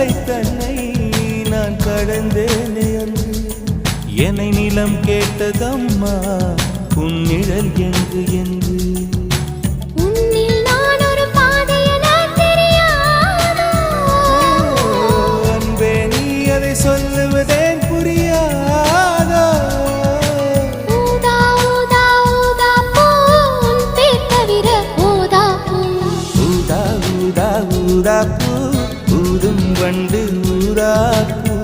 அலை தன்னை நான் கடந்தேனே அன்று என்னை நிலம் கேட்டதம்மா உன்னிழல் எங்கு என்று அன்பே நீ அதை சொல்லுவதேன் புரியாதோ ஊதா ஊதா பூ ஊதும் வண்டு ஊரா பூ